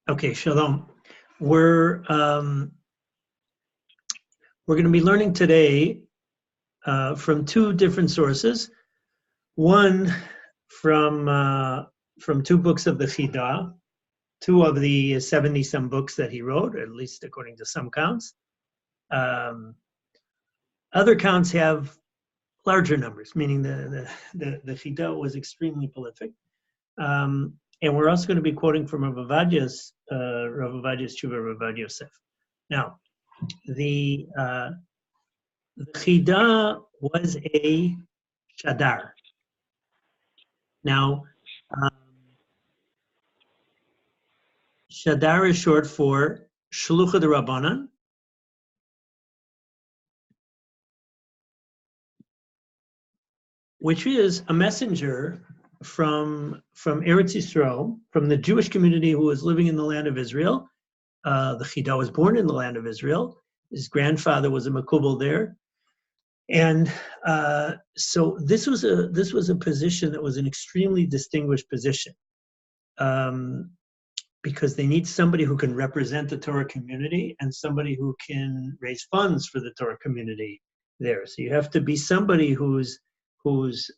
Okay, shalom. We're going to be learning today from two different sources. One from two books of the Chida, two of the 70-some books that he wrote, at least according to some counts. Other counts have larger numbers, meaning the Chida was extremely prolific. And we're also going to be quoting from Ovadia's Tshuva, Rabbi Yosef. Now, the Chida was a shadar. Now, shadar is short for Shlucha de Rabbanan, which is a messenger from Eretz Yisrael, from the Jewish community who was living in the land of Israel. The Chida was born in the land of Israel. His grandfather was a makubal there. And so this was a position that was an extremely distinguished position, because they need somebody who can represent the Torah community and somebody who can raise funds for the Torah community there. So you have to be somebody who's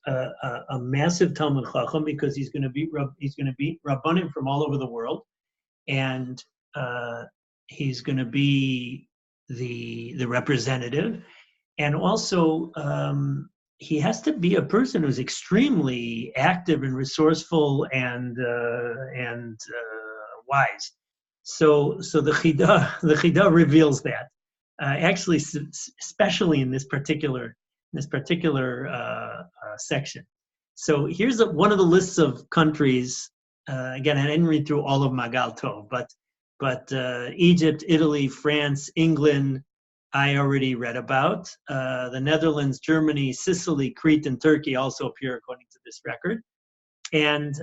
a massive Talmud Chacham, because he's going to be Rabbanim from all over the world, and he's going to be the representative. And also, he has to be a person who's extremely active and resourceful and wise. So the Chida reveals that. Actually, especially in this particular section. So here's one of the lists of countries. Again, I didn't read through all of Maagal Tov, but Egypt, Italy, France, England, I already read about. The Netherlands, Germany, Sicily, Crete, and Turkey also appear according to this record. And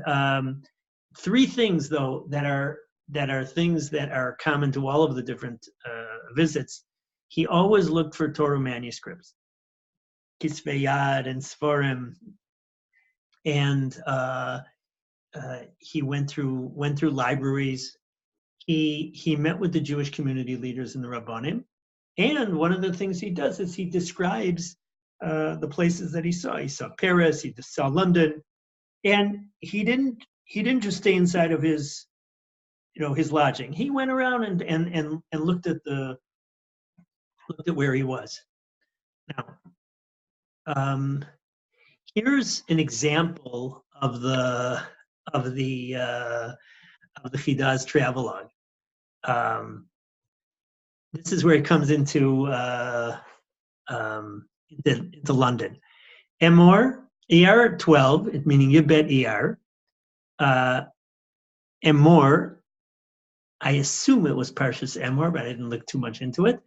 three things, though, that are things that are common to all of the different visits. He always looked for Torah manuscripts, Kisvei Yad and Sforim, and he went through libraries. He met with the Jewish community leaders and the Rabbanim. And one of the things he does is he describes the places that he saw. He saw Paris, he saw London, and he didn't just stay inside of his lodging. He went around and looked at where he was. Now, here's an example of the Chida's travelogue. This is where it comes into London. Emor, ER 12, meaning Yibet ER. Emor, I assume it was Parshas Emor, but I didn't look too much into it.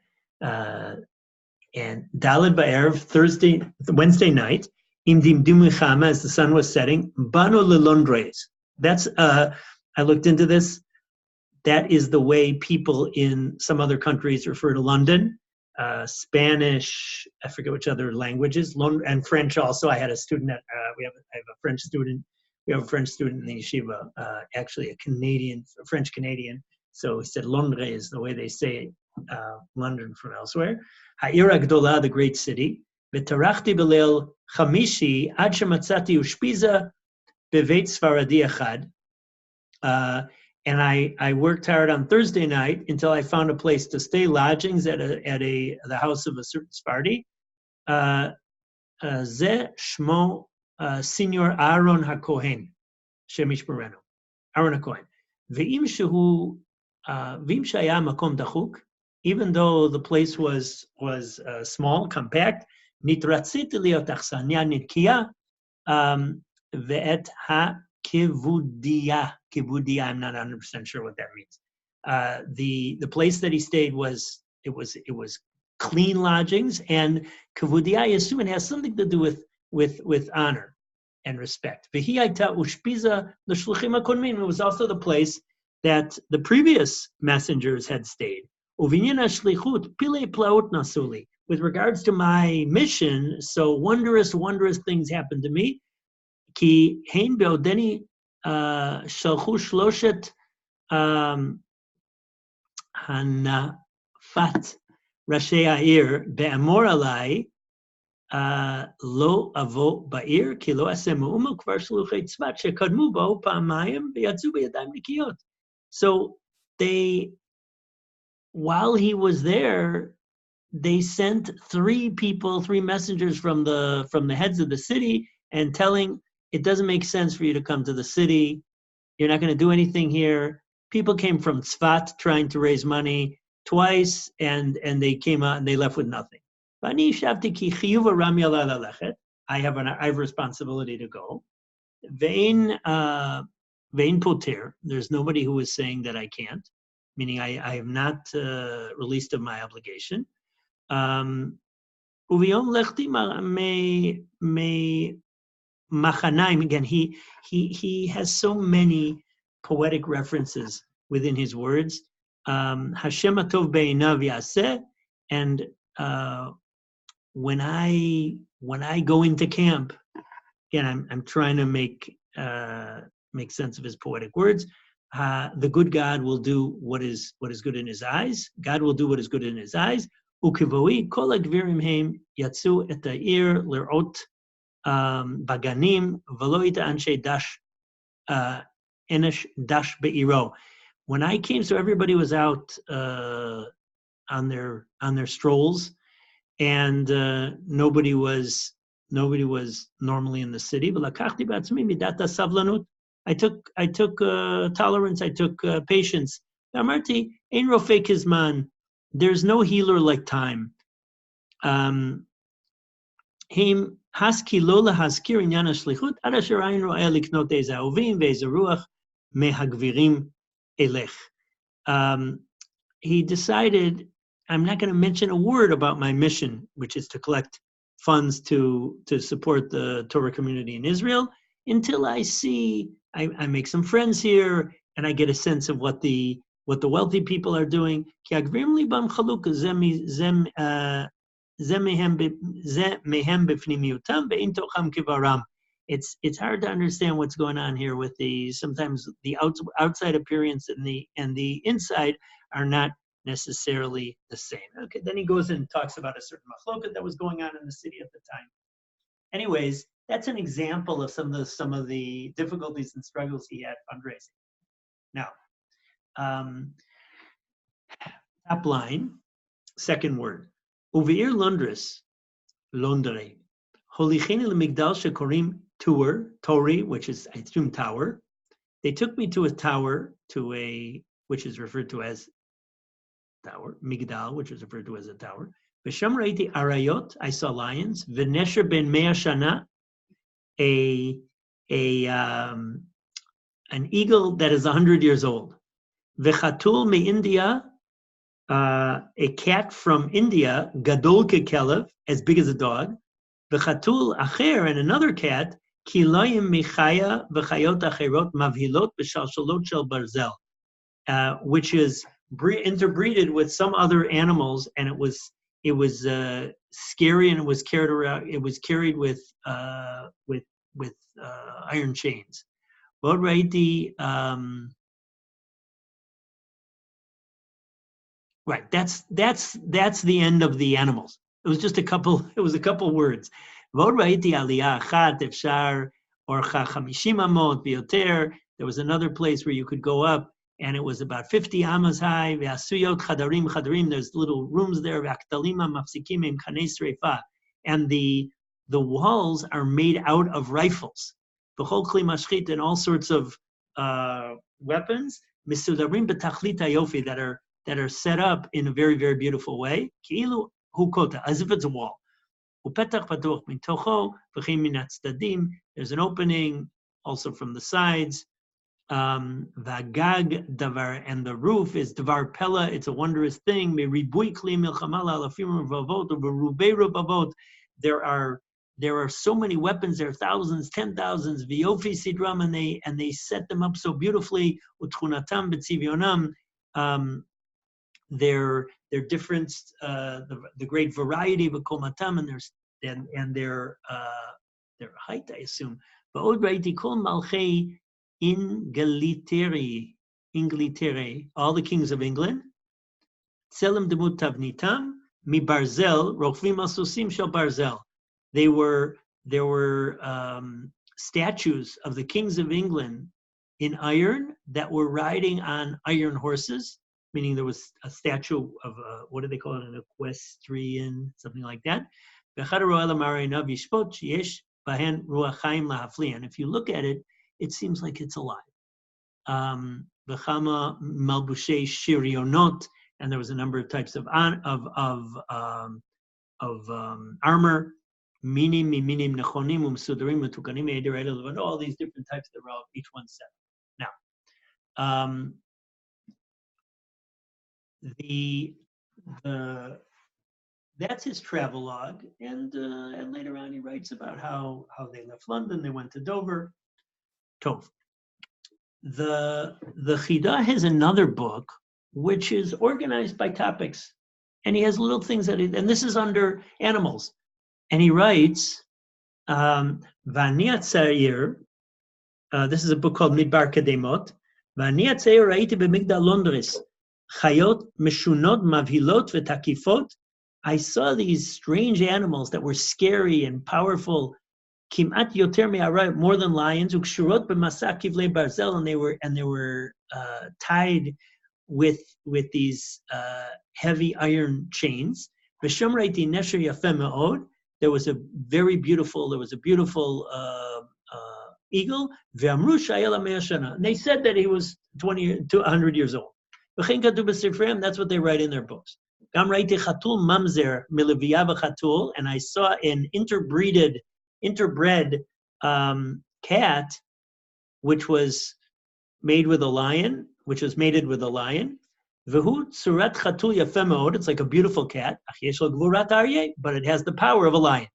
And Daled Ba'erev, Wednesday night, Imdim Dumuchama, as the sun was setting, Bano LeLondres. That's, I looked into this. That is the way people in some other countries refer to London. Spanish, I forget which other languages, and French also. I had a student I have a French student. We have a French student in the yeshiva, actually a French Canadian. So he said Londres is the way they say London from elsewhere. Ha'ir Agdola, the great city. V'tarachti b'leil chamishi ad shematzati ushpiza beveit Sfaradi echad. And I worked hard on Thursday night until I found a place to stay, lodgings at the house of a certain Sephardi. Ze shmo Senior Aaron HaKohen, Shemish Moreno, Aaron HaKohen. Ve'im shaya makom dachuk, even though the place was small, compact, nitratzit liot achsanya nitkiya ve'et ha Kivudia, I'm not 100% sure what that means. The place that he stayed was clean lodgings, and Kivudia, I assume it has something to do with honor and respect. V'hi'ayta ushpiza l'shluchim hakonmin. It was also the place that the previous messengers had stayed. Uvinyan hashlichut pilei plaot nasuli. With regards to my mission, so wondrous things happened to me. Ki hein be'odeni shalchu shloshet הנפת ראשי העיר באמור עליי, לא אבוא בעיר, כי לא אעשה מאומה כבר שלוחי צבת שקדמו בו פעמיים ויצאו בידיים נקיות. So they, while he was there, they sent three messengers from the heads of the city and telling, it doesn't make sense for you to come to the city. You're not going to do anything here. People came from Tzfat trying to raise money twice, and they came out and they left with nothing. I have a responsibility to go. Vein poter. There's nobody who is saying that I can't, meaning I have not released of my obligation. Uviyom lechti me machanaim. Again, he has so many poetic references within his words. Hashem atov be'inav yaseh, and when I go into camp, again, I'm trying to make sense of his poetic words. The good God will do what is good in his eyes. God will do what is good in his eyes. Ukivoi kol hagvirim heim yatsu et ha'ir lerot baganim v'lo ita anshe dash enesh dash be'iro. When I came, so everybody was out on their strolls, and nobody was normally in the city. I took tolerance. I took patience. Amarti ein rofei kizman. There's no healer like time. Him haski lo lahaskir inyan hashlichut ad asher ayin ro'eh liknot eze ahovim ve'eze ruach mehagvirim elech. He decided, I'm not going to mention a word about my mission, which is to collect funds to support the Torah community in Israel, until I see, I make some friends here, and I get a sense of what the wealthy people are doing. It's hard to understand what's going on here with sometimes the outside appearance and the inside are not necessarily the same. Okay, then he goes and talks about a certain machloket that was going on in the city at the time. Anyways, that's an example of some of the difficulties and struggles he had fundraising. Now, top line, second word. Uveir Londres, Londre, Holicheni lemigdal shekorim Tori, which is, I assume, tower. They took me to a tower, which is referred to as tower, Migdal, which is referred to as a tower. V'sham raiti arayot, I saw lions. V'nesher ben mea shana, an eagle that is 100 years old. V'chatul me India, a cat from India, gadol kekelev, as big as a dog. V'chatul acher, and another cat, kilayim michaya v'chayot acherot mavhilot v'shalshalot shel barzel, which is interbreeded with some other animals, and it was scary, and it was carried around. It was carried with iron chains. Right. That's the end of the animals. It was just a couple. It was a couple words. There was another place where you could go up, and it was about 50 amas high. There's little rooms there. And the walls are made out of rifles. And all sorts of weapons that are set up in a very, very beautiful way. As if it's a wall. There's an opening also from the sides. Vagag davar, and the roof is davar pella. It's a wondrous thing. There are so many weapons. There are thousands, 10,000s. Viofi sidram, and they set them up so beautifully. Utchunatam betzivionam. Their different, the great variety of komatam, and their height, I assume. Va'od raiti kol malchei Inglaterra, all the kings of England, Tselem demut tavnitam mi barzel rochvim asusim shel barzel. There were statues of the kings of England in iron that were riding on iron horses, meaning there was a statue of what do they call it, an equestrian, something like that. And if you look at it, it seems like it's alive. V'chama malbushei shirionot, and there was a number of types of armor. Minim, miminim, nechonim, umsudarim, utukanim, eder, all these different types that were all each one separate. Now, that's his travelogue, and later on he writes about how they left London, they went to Dover. Tov. The Chida has another book which is organized by topics, and he has little things and this is under animals, and he writes, Vani Atzair. This is a book called Midbar Kedemot. Vani Atzair raiti b'migdal Londres chayot meshunot mavhilot v'takifot. I saw these strange animals that were scary and powerful, kimat yoter me'aray, more than lions, ukshurot b'masa kivlei barzel, and they were tied with these heavy iron chains. V'sham raiti nesher yafeh me'od. There was a beautiful eagle. Ve'amru shayel me'ah shana. And they said that he was 20 to 100 years old. V'chein katuv b'sifreim. That's what they write in their books. Gam raiti chatul mamzer mileviyah v'chatul. And I saw an interbred cat, which was mated with a lion. V'hu tzurat chatul yafeh me'od. It's like a beautiful cat. Ach yesh lo gvurat aryeh, but it has the power of a lion.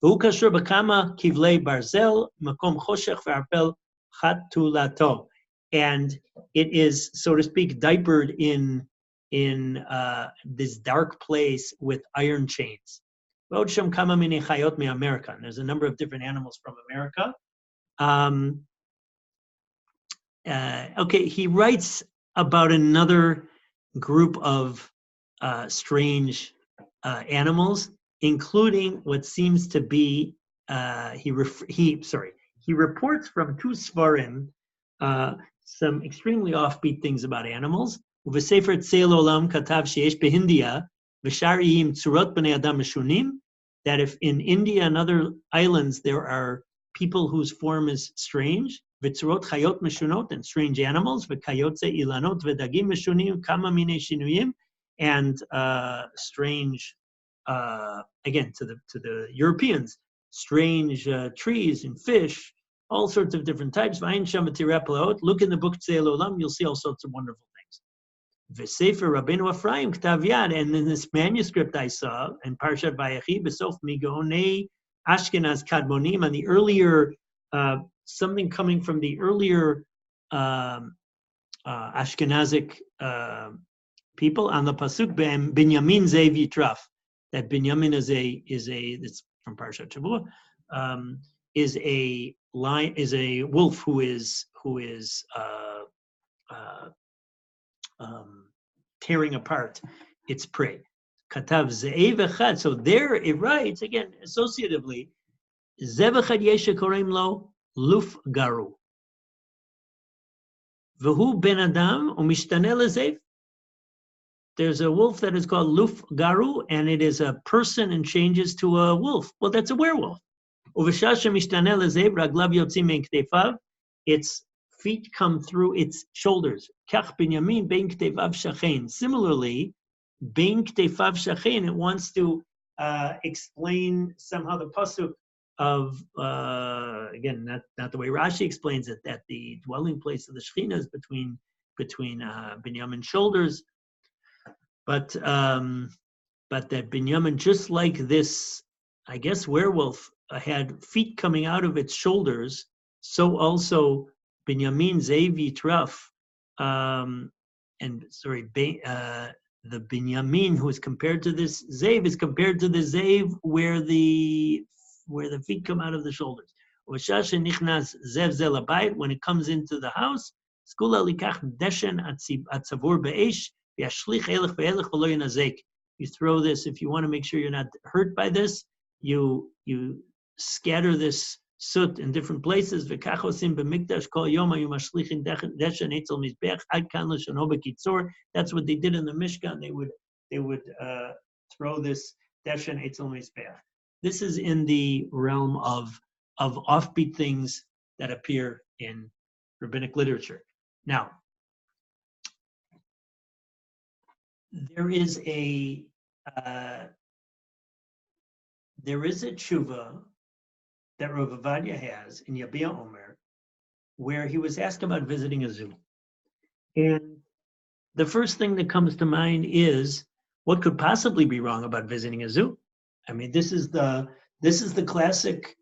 V'hu kashur b'kama kivlei barzel makom choshech v'arpel chatulato. And it is, so to speak, diapered in this dark place with iron chains. There's a number of different animals from America. Okay, he writes about another group of strange animals, including what seems to be he reports from two svarim some extremely offbeat things about animals. Uvesefer Tzeil Olam katav sheyesh behindia v'shariyim tzurot b'nei adam meshunim, that if in India and other islands there are people whose form is strange, v'tzurot chayot meshunot, and strange animals, v'kayotze ilanot v'dagim meshunim kama minei shinuyim, and strange again to the Europeans, strange trees and fish, all sorts of different types. Look in the book Tzeil Olam, you'll see all sorts of wonderful things. V'sefer Rabbeinu Ephraim k'tav yad, and in this manuscript I saw in Parshat Vayechi, besof migonei Ashkenaz kadmonim, on the earlier something coming from the earlier Ashkenazic people on the pasuk Binyamin Zev Yitraf, that Binyamin is it's from Parshat Shavua, is a wolf who is tearing apart its prey. Katav ze'ev echad. So there it writes again associatively, zev echad yesh koreim lo luf garu. V'hu ben adam u'mishtaneh lezev. There's a wolf that is called luf garu, and it is a person and changes to a wolf. Well, that's a werewolf. Its feet come through its shoulders. Similarly, it wants to explain somehow the pasuk of, again, not the way Rashi explains it, that the dwelling place of the Shekhinah is between Binyamin's shoulders, but that Binyamin, just like this, I guess, werewolf had feet coming out of its shoulders, so also Binyamin Zev Yitraf, the Binyamin who is compared to this Zev is compared to the Zev where the feet come out of the shoulders. When it comes into the house, You throw this if you want to make sure you're not hurt by this. You scatter this soot in different places. That's what they did in the Mishkan. They would throw this deshen etzel mizbeach. This is in the realm of offbeat things that appear in rabbinic literature. Now, there is a tshuva that Rabbi Ovadia has in Yabia Omer, where he was asked about visiting a zoo. And the first thing that comes to mind is, what could possibly be wrong about visiting a zoo? I mean, this is the classic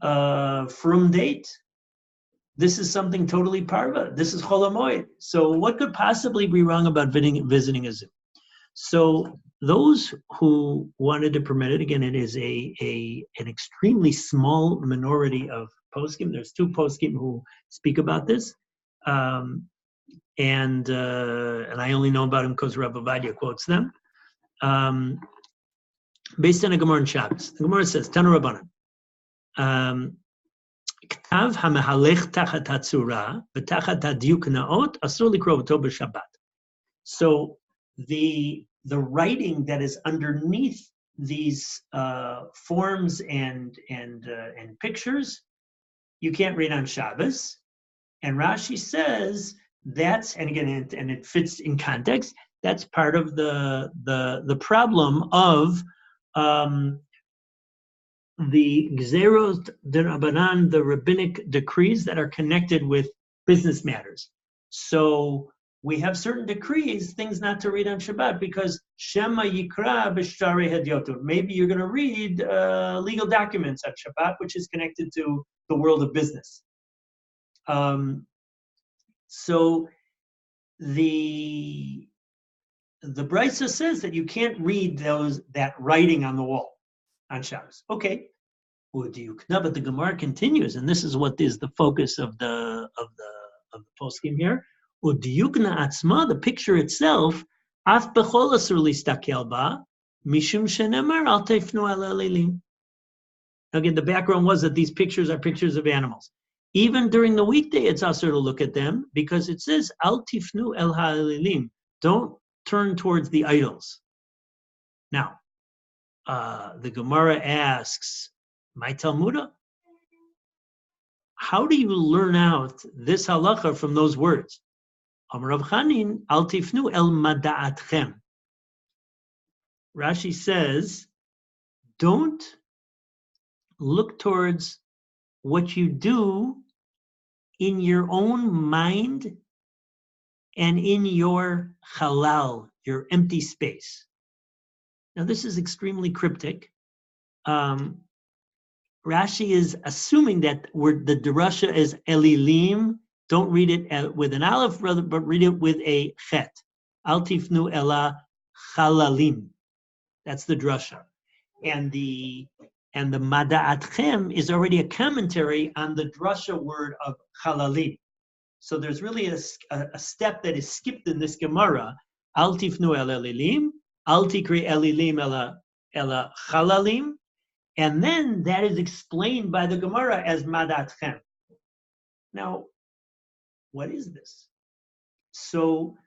frum date. This is something totally parva. This is chol hamoed. So what could possibly be wrong about visiting a zoo? So those who wanted to permit it, again, it is an extremely small minority of poskim. There's 2 poskim who speak about this, and I only know about them because Rabbi Ovadia quotes them. Based on a Gemara in Shabbos, the Gemara says, Tanu Rabbanan, Ktav hamehalech tachat hatzura v'tachat hadiuk naot asur likro v'to b'Shabbat. So the writing that is underneath these forms and pictures, you can't read on Shabbos. And Rashi says that's, and again, and it fits in context. That's part of the problem of the gzerot d'Rabbanan, the rabbinic decrees that are connected with business matters. So we have certain decrees, things not to read on Shabbat, because Shema Yikra b'Sharei Hadyotu. Maybe you're going to read legal documents on Shabbat, which is connected to the world of business. So the Brisa says that you can't read that writing on the wall on Shabbos. Okay. But the Gemara continues, and this is what is the focus of the poskim here. Udiyukna atzma, the picture itself, af bechol asur listakel ba, mishum shenemar al tefnu el elilim. Again, the background was that these pictures are pictures of animals. Even during the weekday, it's asur to look at them because it says al tifnu el ha'elilim. Don't turn towards the idols. Now, the Gemara asks, my Talmuda, how do you learn out this halacha from those words? Amar Rav Chanin, al tifnu el mada'atchem. Rashi says, don't look towards what you do in your own mind and in your halal, your empty space. Now, this is extremely cryptic. Rashi is assuming that the derasha is elilim. Don't read it with an aleph, but read it with a chet. Al tifnu ela chalalim. That's the drasha. And the mada'atchem is already a commentary on the drasha word of chalalim. So there's really a step that is skipped in this Gemara. Al tifnu el elilim, al tikri elilim ela chalalim, and then that is explained by the Gemara as mada'atchem. Now, what is this? So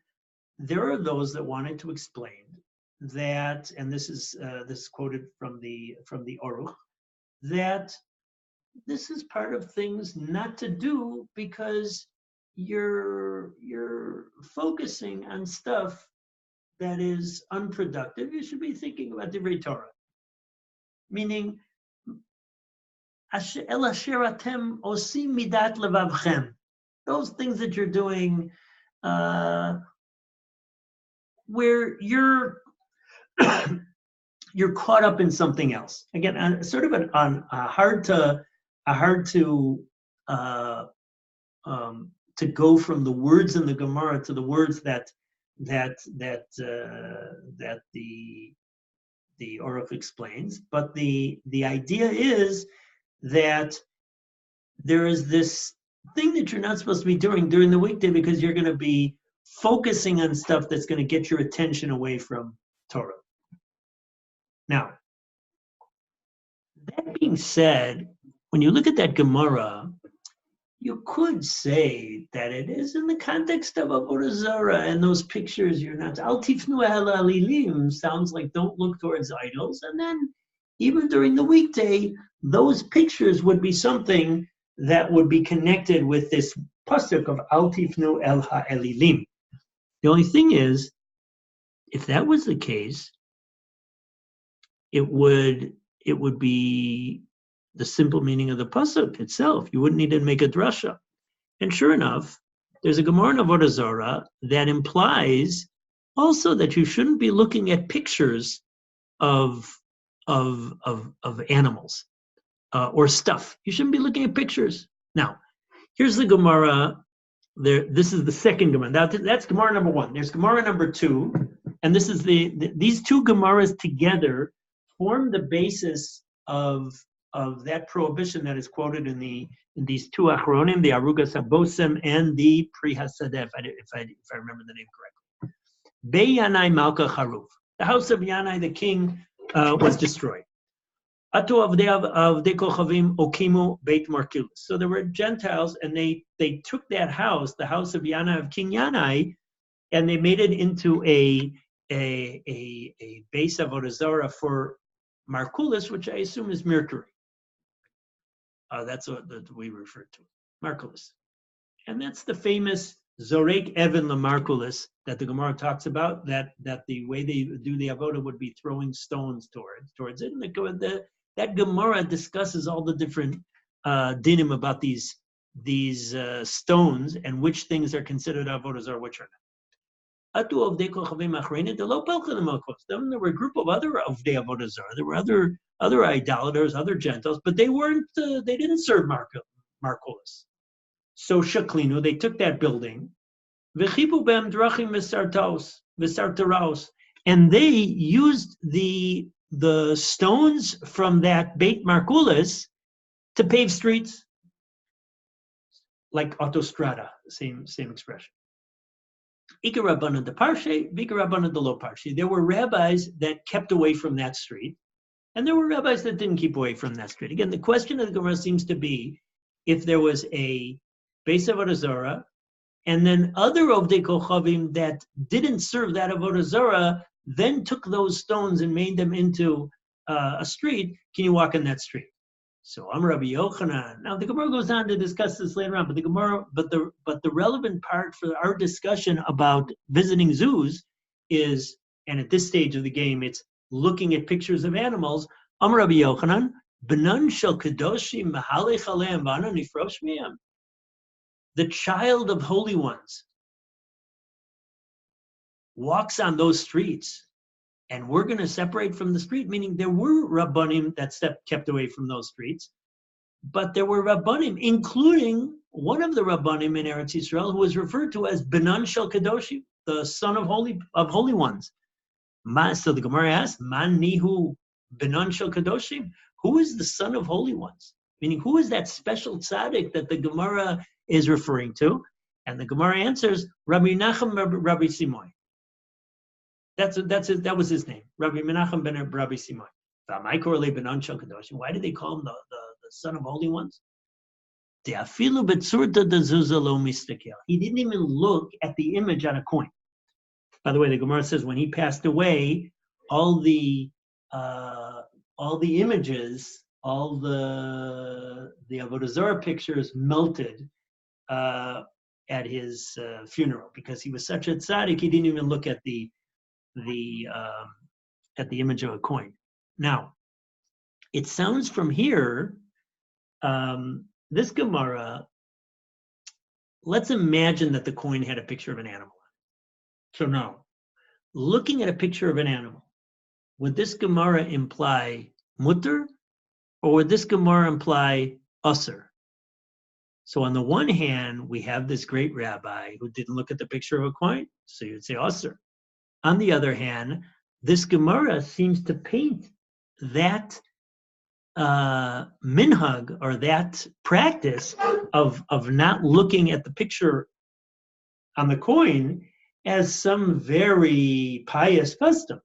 there are those that wanted to explain that, and this is quoted from the Aruch, that this is part of things not to do because you're focusing on stuff that is unproductive. You should be thinking about the Torah, meaning el asher atem osim midat levavchem. Those things that you're doing where you're caught up in something else. Again, sort of hard to go from the words in the Gemara to the words that the Aruch explains. But the idea is that there is this thing that you're not supposed to be doing during the weekday because you're going to be focusing on stuff that's going to get your attention away from Torah. Now, that being said, when you look at that Gemara, you could say that it is in the context of Avodah Zarah and those pictures. You're not Al tifnu el alilim sounds like don't look towards idols, and then even during the weekday, those pictures would be something that would be connected with this pasuk of Al tifnu el ha'elilim. The only thing is, if that was the case, it would be the simple meaning of the pasuk itself. You wouldn't need to make a drasha. And sure enough, there's a Gemara in Avodah Zarah that implies also that you shouldn't be looking at pictures of animals or stuff. You shouldn't be looking at pictures. Now, here's the Gemara. This is the second Gemara. That's Gemara number 1. There's Gemara number 2, and this is these two Gemaras together form the basis of that prohibition that is quoted in these two Achronim, the Arugas Habosim and the Pri Hasadef, if I remember the name correctly. Be Yanai Malka Haruf. The house of Yanai, the king, was destroyed. Atu Avdei Kochavim Okimu Beit Markilis. So there were Gentiles, and they took that house, the house of Yanai, of King Yanai, and they made it into a base of Avodah Zarah for Markulis, which I assume is Mercury. That's what we refer to, Markulis. And that's the famous Zorek Evan LaMarkulis that the Gemara talks about, that the way they do the Avodah would be throwing stones towards it. And that Gemara discusses all the different dinim about these stones and which things are considered Avodah Zarah, which are not. Then there were a group of other Avdei Avodah Zarah. There were other idolaters, other Gentiles, but they didn't serve Markulis. So Shaklinu, they took that building, and they used the stones from that Beit Markulis to pave streets, like autostrada, same expression. Ika Rabbanan de Parshe, Vika Rabbanan de Lo Parshe. There were rabbis that kept away from that street, and there were rabbis that didn't keep away from that street. Again, the question of the Gemara seems to be if there was a base of Avodah Zarah, and then other Ovdei Kochavim that didn't serve that Avodah Zarah, then took those stones and made them into a street. Can you walk in that street? So I'm Rabbi Yochanan. Now the Gemara goes on to discuss this later on, but the relevant part for our discussion about visiting zoos is, and at this stage of the game, it's looking at pictures of animals. I'm Rabbi Yochanan. Benan shel kadoshim mahalech aleim v'ana nifrosh miyam. The child of holy ones walks on those streets, and we're going to separate from the street, meaning there were Rabbanim that kept away from those streets, but there were Rabbanim, including one of the Rabbanim in Eretz Yisrael, who was referred to as Benan Shel Kadoshim, the son of holy ones. So the Gemara asks, Man Nihu Benan Shel Kadoshim? Who is the son of holy ones? Meaning, who is that special tzaddik that the Gemara is referring to? And the Gemara answers, Rabbi Menachem Rabbi Simon. That was his name, Rabbi Menachem ben Rabbi Simon. Why did they call him the son of holy ones? He didn't even look at the image on a coin. By the way, the Gemara says when he passed away, all the images, all the Avodah Zarah pictures melted at his funeral, because he was such a tzaddik, he didn't even look at the image of a coin. Now, it sounds from here, this Gemara, let's imagine that the coin had a picture of an animal. So now, looking at a picture of an animal, would this Gemara imply mutter, or would this Gemara imply usser? So on the one hand, we have this great rabbi who didn't look at the picture of a coin, so you'd say usser. On the other hand, this Gemara seems to paint that minhag, or that practice of not looking at the picture on the coin, as some very pious custom.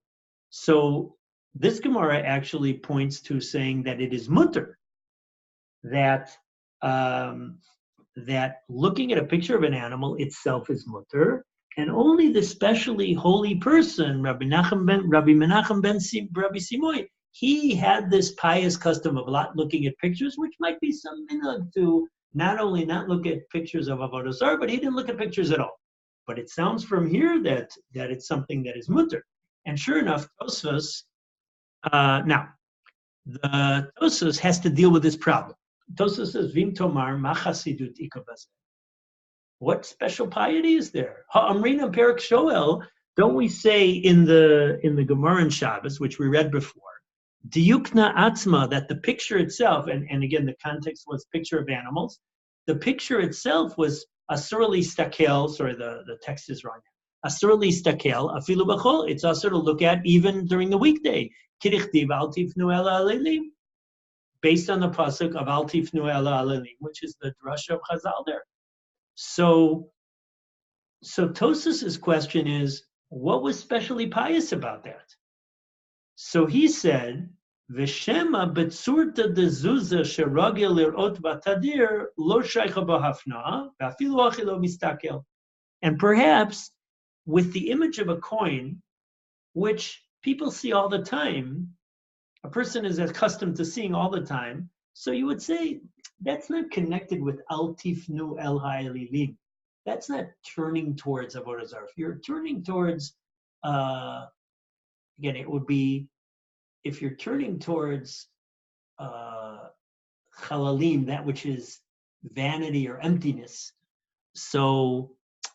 So this Gemara actually points to saying that it is mutter, that that looking at a picture of an animal itself is mutter, and only the specially holy person, Rabbi Menachem ben Rabbi Simoy, he had this pious custom of not looking at pictures, which might be some minhag to not only not look at pictures of Avodah Zarah, but he didn't look at pictures at all. But it sounds from here that it's something that is mutter. And sure enough, Tosfos, now, the Tosfos has to deal with this problem. Tosfos says, Vim Tomar, Machasidut Ikabazeh. What special piety is there? Ha'amrina Perak Shoel, don't we say in the Gemara in Shabbos, which we read before, Diyukna Atzma, that the picture itself, and again, the context was picture of animals, the picture itself was Asurli Stakel, sorry, the text is wrong. Asurli Stakel, Afilu Bachol, it's also to look at even during the weekday. Kirichtiv Al Tifnu Ela Alelim, based on the pasuk of Al Tifnu Ela Alelim, which is the drasha of Chazal there. So Tosas's question is, what was specially pious about that? So he said, V'shema betsurta dezuza sheragil lirot batadir lo shaycha b'hafna v'afilu achilo mistakel. And perhaps with the image of a coin, which people see all the time, a person is accustomed to seeing all the time, so you would say that's not connected with al tifnu el ha'elilim. That's not turning towards Avodah Zarah. If you're turning towards, again, it would be, if you're turning towards chalalim, that which is vanity or emptiness, so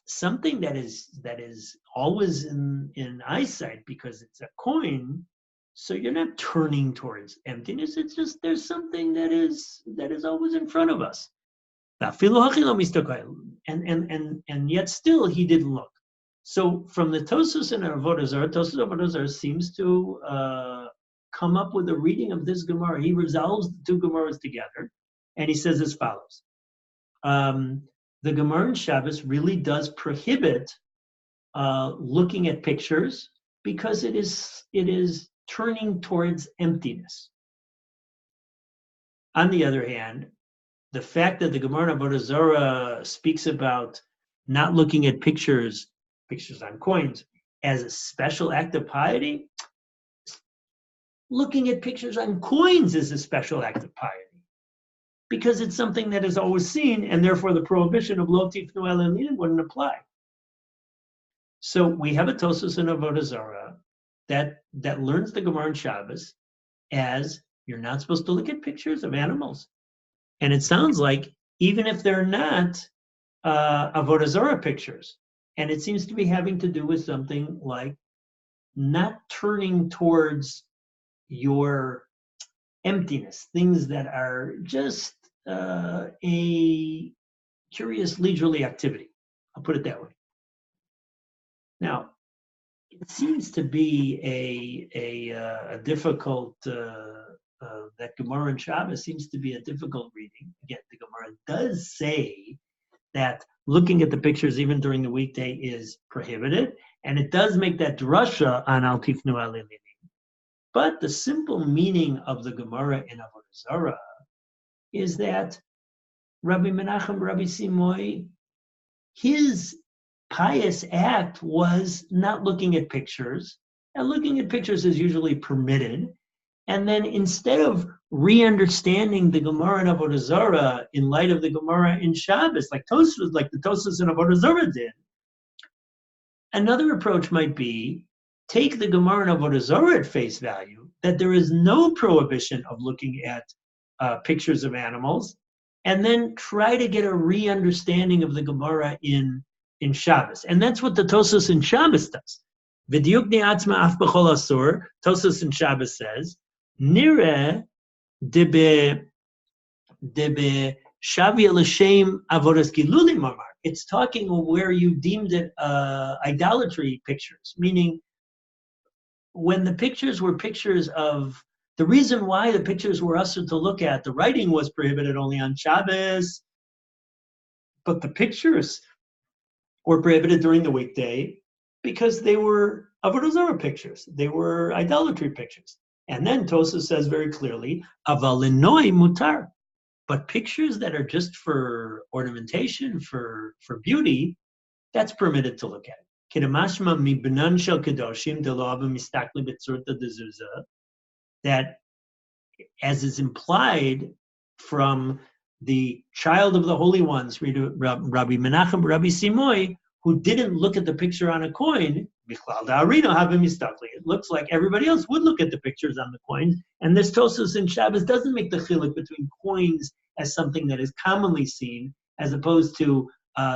something that is always in eyesight because it's a coin, so you're not turning towards emptiness. It's just there's something that is always in front of us. And yet still he didn't look. So from the Tosfos and Avodah Zarah, Tosfos Avodah Zarah seems to come up with a reading of this Gemara. He resolves the two Gemaras together, and he says as follows. The Gemara in Shabbos really does prohibit looking at pictures because it is turning towards emptiness. On the other hand, the fact that the Gemara in Avodah Zarah speaks about not looking at pictures on coins, as a special act of piety, looking at pictures on coins is a special act of piety because it's something that is always seen, and therefore the prohibition of lo tifnu elim wouldn't apply. So we have a Tosfos in Avodah Zarah that learns the Gemara in Shabbos as you're not supposed to look at pictures of animals. And it sounds like even if they're not Avodah Zarah pictures, and it seems to be having to do with something like not turning towards your emptiness, things that are just a curious leisurely activity. I'll put it that way. Now, it seems to be a difficult, that Gemara in Shabbos seems to be a difficult reading. Again, the Gemara does say that looking at the pictures even during the weekday is prohibited, and it does make that drasha on al tifnu elim. But the simple meaning of the Gemara in Avodah Zarah is that Rabbi Menachem, Rabbi Simoy, his pious act was not looking at pictures, and looking at pictures is usually permitted. And then instead of re-understanding the Gemara in Avodah Zarah in light of the Gemara in Shabbos, like the Tosfos in Avodah Zarah did, another approach might be take the Gemara in Avodah Zarah at face value, that there is no prohibition of looking at pictures of animals, and then try to get a re-understanding of the Gemara in Shabbos. And that's what the Tosfos in Shabbos does. V'diukni atzma af b'chol asur, Tosfos in Shabbos says, Nire debe shavia l'shem avodas gilulim amar. It's talking where you deemed it idolatry pictures, meaning when the pictures were pictures of, the reason why the pictures were usher to look at, the writing was prohibited only on Shabbos, but the pictures were prohibited during the weekday. because they were Avodah Zarah pictures. They were idolatry pictures. And then Tosfos says very clearly, Aval linoi mutar. But pictures that are just for ornamentation, for beauty, that's permitted to look at. Kidamashma mibnan shel kedoshim delo ava mistakli betzurta dezuzah. That, as is implied from the child of the holy ones, Rabbi Menachem, Rabbi Simoy, who didn't look at the picture on a coin, it looks like everybody else would look at the pictures on the coins. And this Tosfos in Shabbos doesn't make the chiluk between coins as something that is commonly seen, as opposed to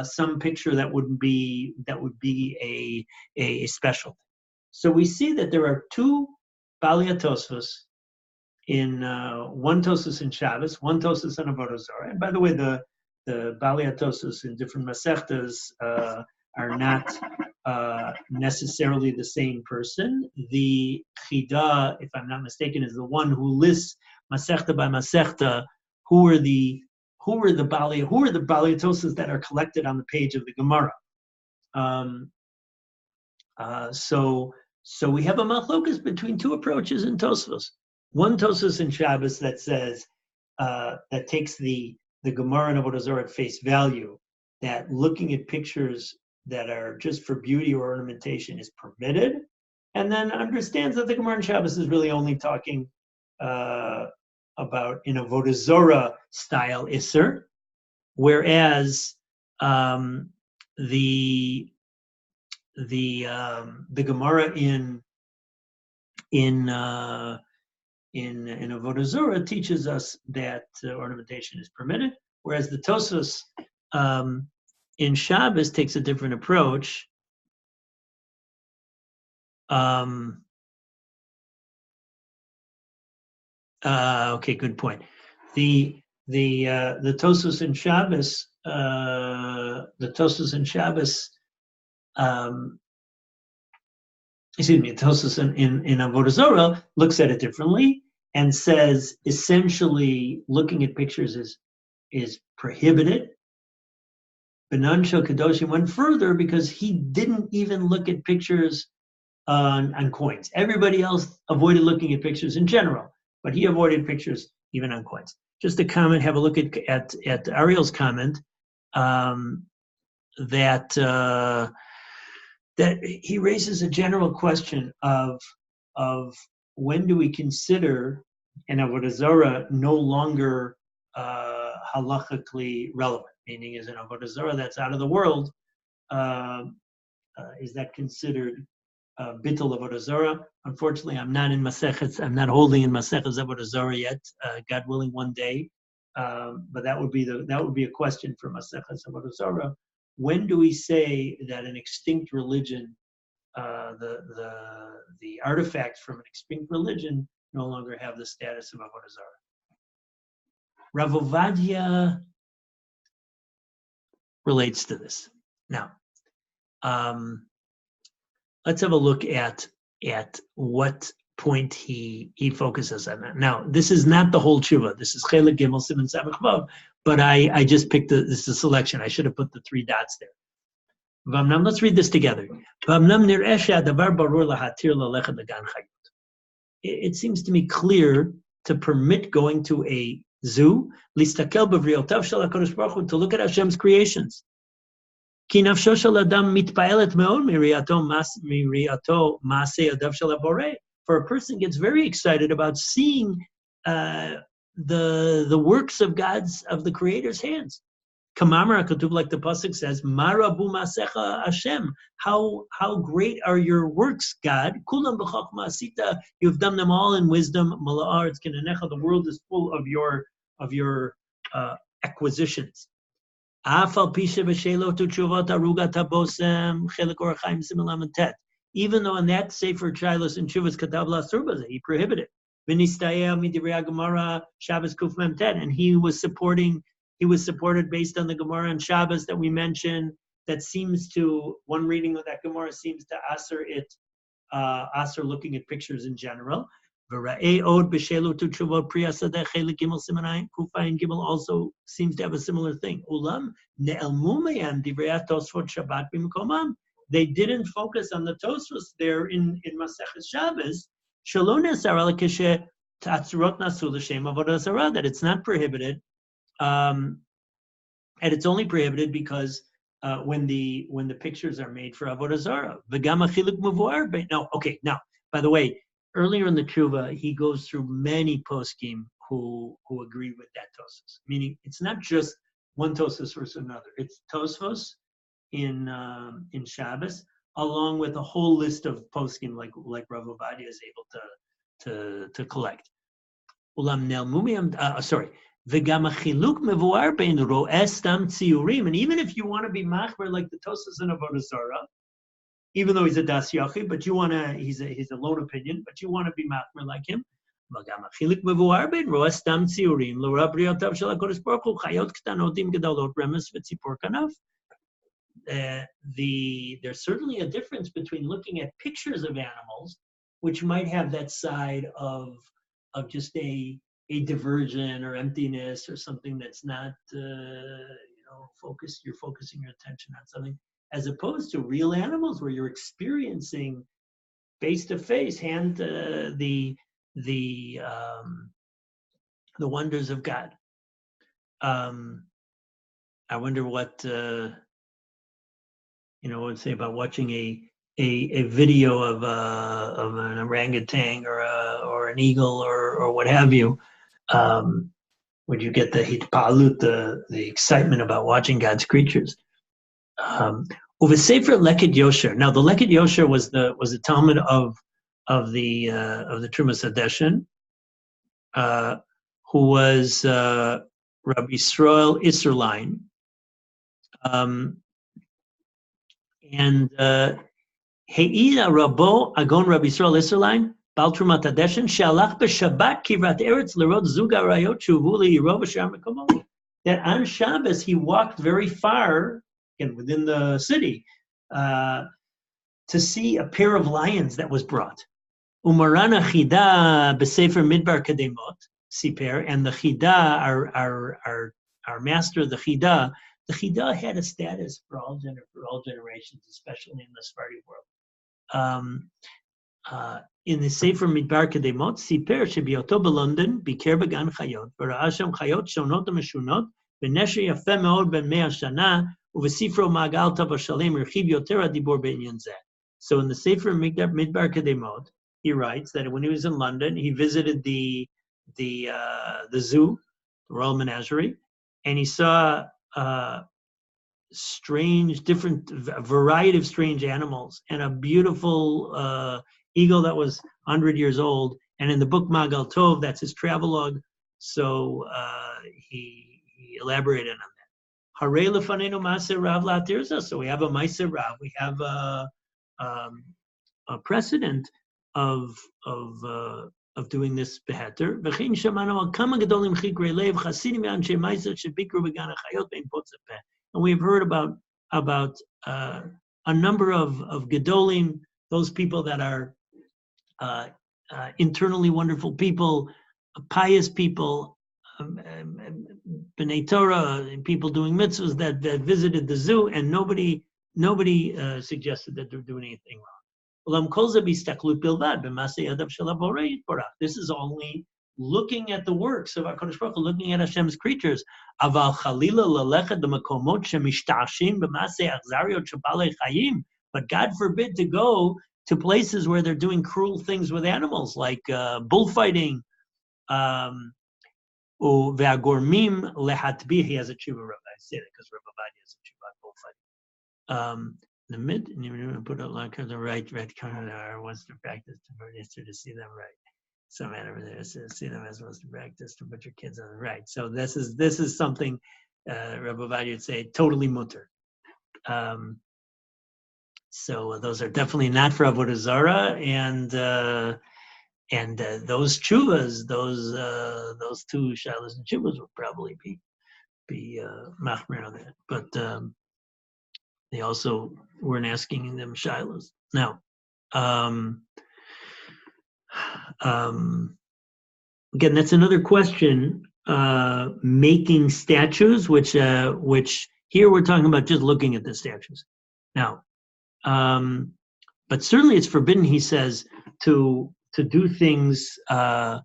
some picture that would be a special. So we see that there are two Balei Tosfos in one Tosfos in Shabbos, one Tosfos in Avodah Zarah. And by the way, the Balei Tosfos in different Masechtas are not necessarily the same person. The Chida, if I'm not mistaken, is the one who lists Masechta by Masechta who are the Balei Tosfos that are collected on the page of the Gemara. So we have a machlokas between two approaches in Tosfos. One Tosfos in Shabbos that says that takes the Gemara and Avodah Zarah at face value, that looking at pictures that are just for beauty or ornamentation is permitted, and then understands that the Gemara in Shabbos is really only talking about in Avodah Zarah style Isser, whereas the Gemara in Avodah Zarah teaches us that ornamentation is permitted, whereas the Tosfos in Shabbos takes a different approach. Okay, good point. The Tosfos in Shabbos, the Tosfos in Avodah Zarah looks at it differently and says essentially looking at pictures is prohibited. Benan Shel Kedoshim went further because he didn't even look at pictures on coins. Everybody else avoided looking at pictures in general, but he avoided pictures even on coins. Just a comment, have a look at Ariel's comment that he raises a general question of when do we consider an Avodah Zarah no longer halachically relevant? Meaning, is an Avodah Zarah that's out of the world, is that considered bittul Avodah Zarah? Unfortunately, I'm not in Masechets. I'm not holding in Masechets Avodah Zarah yet. God willing, one day. But that would be a question for Masechets Avodah Zarah. When do we say that an extinct religion, the artifacts from an extinct religion, no longer have the status of Avodah Zarah? Rav Ovadia relates to this. Now, let's have a look at what point he focuses on that. Now, this is not the whole tshuva. This is Chelik Gimel Siman Samech Vav, but I just picked this is a selection. I should have put the 3 dots there. V'amnam, let's read this together. V'amnam nir'eh she'adavar barur lahatir lalecha legan chayot. It seems to me clear to permit going to a zoo, listakel b'vriotav shel HaKadosh Baruch Hu, to look at Hashem's creations. Ki nafsho shel adam mitpaelet me'od miriato maaseh yadav shel haboreh. For a person gets very excited about seeing the works of the Creator's hands. Kamamar HaKatuv, like the pasuk says, Marabu Masecha Hashem. How great are your works, God? Kulam b'chachma asita. You've done them all in wisdom. Mala'ar it's kenenecha. The world is full of your acquisitions. Afal pisha v'shelo tu tshuvat arugat habosem chelik orachaim simelam tet. Even though in that Sefer Shilos and Chuvas Katav L'Asur, he prohibited. V'nistayeh midivrei Gemara Shabbos Kuf Mem Tet, and he was supported based on the Gemara and Shabbos that we mentioned. That seems to, one reading of that Gemara seems to asser looking at pictures in general. V'ra'eh od b'shelo tu tshuvat pri asadeh chelik gimel simanayim kufayin gimel also seems to have a similar thing. Ulam ne'elmu meyam divrei Tosfot Shabbat b'mkomam. they didn't focus on the Tosfos there in Masechet Shabbos, that it's not prohibited, and it's only prohibited because when the pictures are made for Avodah Zarah. No, okay. Now, by the way, earlier in the Tshuva, he goes through many poskim who agree with that Tosfos. Meaning, it's not just one Tosfos versus another. It's Tosfos in Shabbos, along with a whole list of poskim like Rav Ovadia is able to collect. V'gam achiluk mevuar bein ro'eh stam tziurim, and even if you want to be machmer like the Tosfos in Avodah Zarah, even though he's a das yachid, but you want to, he's a lone opinion, but you want to be machmer like him. V'gam achiluk mevuar bein ro'eh stam tziurim l'ra briyotav shel HaKadosh Baruch Hu chayot ktanot im gedolot remes v'tzipor kanaf. There's certainly a difference between looking at pictures of animals, which might have that side of just a diversion or emptiness or something that's not focused. You're focusing your attention on something, as opposed to real animals where you're experiencing face to face the wonders of God. I wonder what would say about watching a video of an orangutan or an eagle or what have you. Would you get the hitpalut, the excitement about watching God's creatures? Over Sefer Leked Yosher. Now, the Leked Yosher was the Talmud of the Trumas Hadeshin, who was Rabbi Yisrael Isserlein. And He'ida Rabo Agon Rabbi Yisrael Isserlein Bal Trumat Hadeshin Shalach b'Shabbat Kivrat Eretz Lerod Zuga Rayot Shuvu Le'Yiro V'Shar Mekomot. That on Shabbos he walked very far, again within the city, to see a pair of lions that was brought. Umarana Chida b'Sefer Midbar Kademot Siper, and the Chida, our master, the Chida had a status for all generations, especially in the Sephardi world. In the Sefer Midbar Kademot, Siper shebioto b'London biker b'gan chayot v'ra'a sham chayot shonot u'meshunot v'nesher yafeh me'od ben 100 shana u'v'sifro Maagal tav ha'shalem rechiv yoter ha'dibor be'inyan zeh. So in the Sefer Midbar Kademot, he writes that when he was in London, he visited the zoo, the Royal Menagerie, and he saw different variety of strange animals, and a beautiful eagle that was 100 years old. And in the book Maagal Tov, that's his travelogue. So he elaborated on that. Harei lefanenu Maaser Rav la'atirza. So we have a Maaser Rav. We have a precedent of doing this beheter. V'chein shamanu al kama gedolim chikrei lev chasidim ve'anshe Maaser shebikru b'gan hachayot bein potzeh peh. And we've heard about a number of gedolim, those people that are internally wonderful people, pious people, B'nai Torah, people doing mitzvahs that visited the zoo, and nobody suggested that they're doing anything wrong. This is only looking at the works of HaKadosh Baruch Hu, looking at Hashem's creatures. Aval chalila lalechet b'makomot shemishtashim b'masei achzariot shebalei chayim. But God forbid to go to places where they're doing cruel things with animals, like bullfighting. Ve'agormim lehatbi. He has a tshuva, Rabbi. I say that because Rabbi Ovadia has a tshuva on bullfighting. The mid, you put out like the right corner wants to practice to see them right. Some man over there says, see them as supposed to practice to put your kids on the right. So this is something Rabbi Ovadia would say totally mutter. So those are definitely not for Avodah Zarah, and those chuvas, those two shalos and chuvas would probably be machmer on that. But they also weren't asking them shilos. Now, again, that's another question. Making statues, which here we're talking about just looking at the statues. Now, But certainly it's forbidden, he says, to do things, to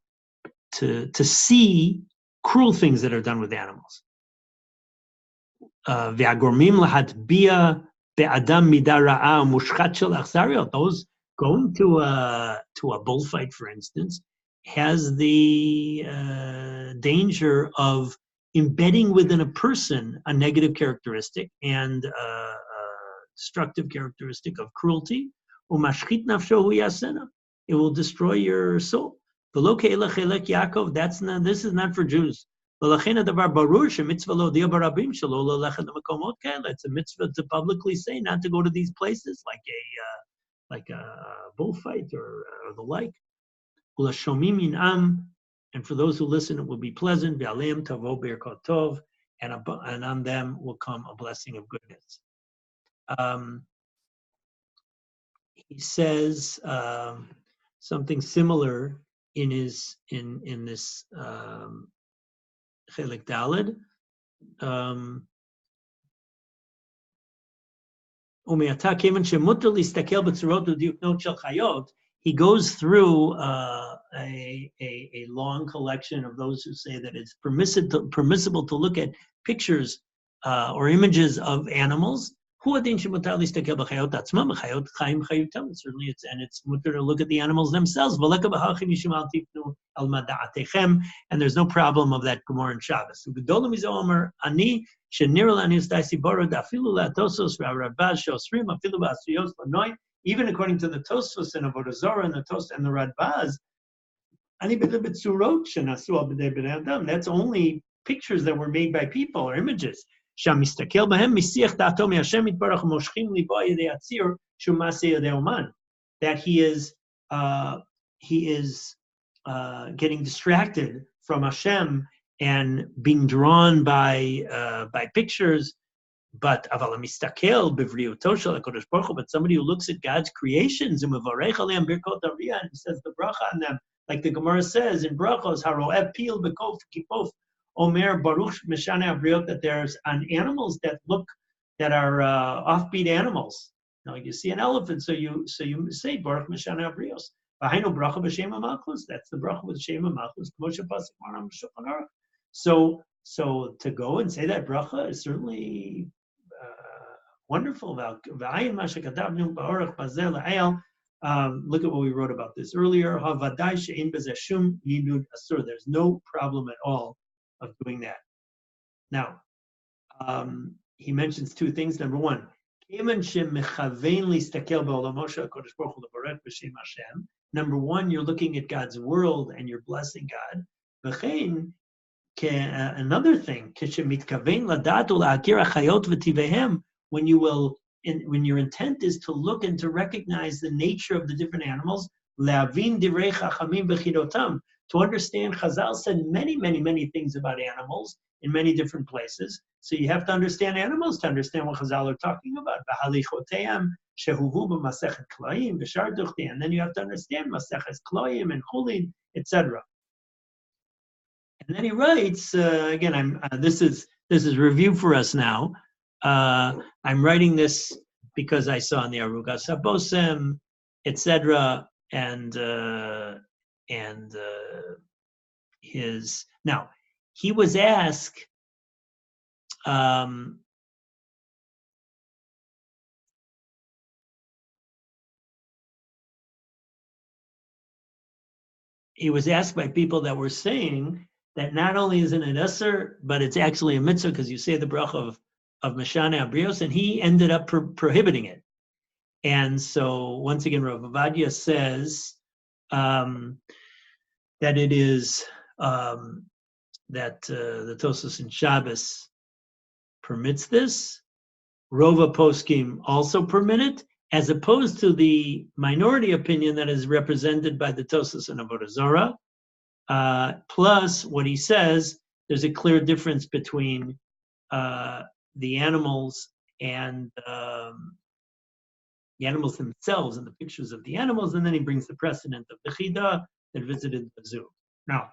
see cruel things that are done with animals. Those going to a bullfight, for instance, has the danger of embedding within a person a negative characteristic and a destructive characteristic of cruelty. It will destroy your soul. Yaakov, this is not for Jews. It's a mitzvah to publicly say not to go to these places like a bullfight or the like. And for those who listen, it will be pleasant. And on them will come a blessing of goodness. He says something similar in this Chelik Daled. He goes through a long collection of those who say that it's permissible to look at pictures or images of animals. Certainly it's mutter to look at the animals themselves. And there's no problem of that Gemara in Shabbos. Even according to the Tosfos and Avodah Zarah and the Tos and the Radbaz, that's only pictures that were made by people or images. That he is getting distracted from Hashem and being drawn by pictures. But somebody who looks at God's creations and says the bracha on them, like the Gemara says in Brachos, Haroev Pil Bekof Kipof Omer Baruch Meshane Abriot, that there's on animals that are offbeat animals. Now you see an elephant, so you say Baruch Meshane Abrios. V'hainu bracha b'shem ha'malchus. That's the bracha with Shem ha'malchus. So to go and say that bracha is certainly wonderful. Look at what we wrote about this earlier. There's no problem at all of doing that. Now, he mentions two things. Number one, number one, you're looking at God's world and you're blessing God. Another thing, when your intent is to look and to recognize the nature of the different animals, to understand, Chazal said many things about animals in many different places. So you have to understand animals to understand what Chazal are talking about. And then you have to understand Maseches Kloim and Chulin, etc. And then he writes again. This is review for us now. I'm writing this because I saw in the Arugas Habosem, etc. And his now he was asked. He was asked by people that were saying that not only is it an Esser, but it's actually a mitzvah because you say the bracha of Meshane Abrios, and he ended up prohibiting it. And so once again, Rav Ovadia says that it is that the Tosfos in Shabbos permits this. Rova Poskim also permit it, as opposed to the minority opinion that is represented by the Tosfos and Avodah Zarah. Plus, what he says, there's a clear difference between the animals and the animals themselves and the pictures of the animals, and then he brings the precedent of the Chida that visited the zoo. Now,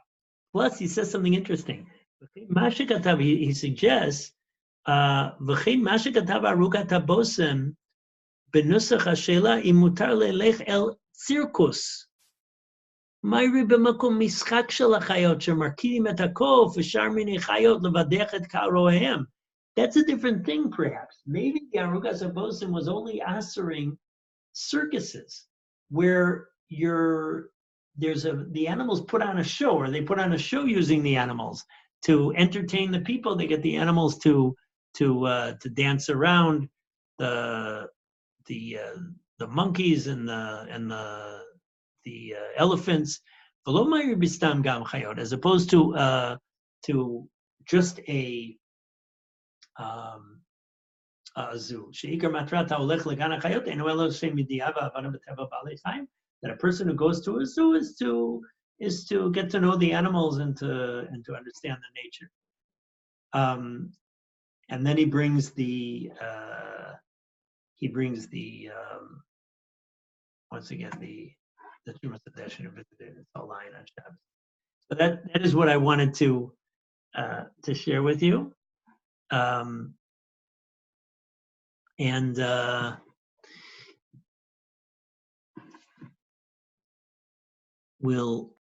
plus he says something interesting. He suggests, בנוסח השאלה, אם מותר ללך אל צירקוס. מהי במקום משחק של החיות, שמרכיבים את הקוף ושאר מיני חיות לבדח את קרואיהם. That's a different thing, perhaps. Maybe the Arugas Abosim was only answering circuses, where the animals put on a show, or they put on a show using the animals to entertain the people. They get the animals to dance around, the monkeys and the elephants, as opposed to just a zoo. That a person who goes to a zoo is to get to know the animals and to understand the nature. And then he brings the once again the Trumas Hadesh and visited. It's all lying on Shabbat. So that is what I wanted to share with you. And we'll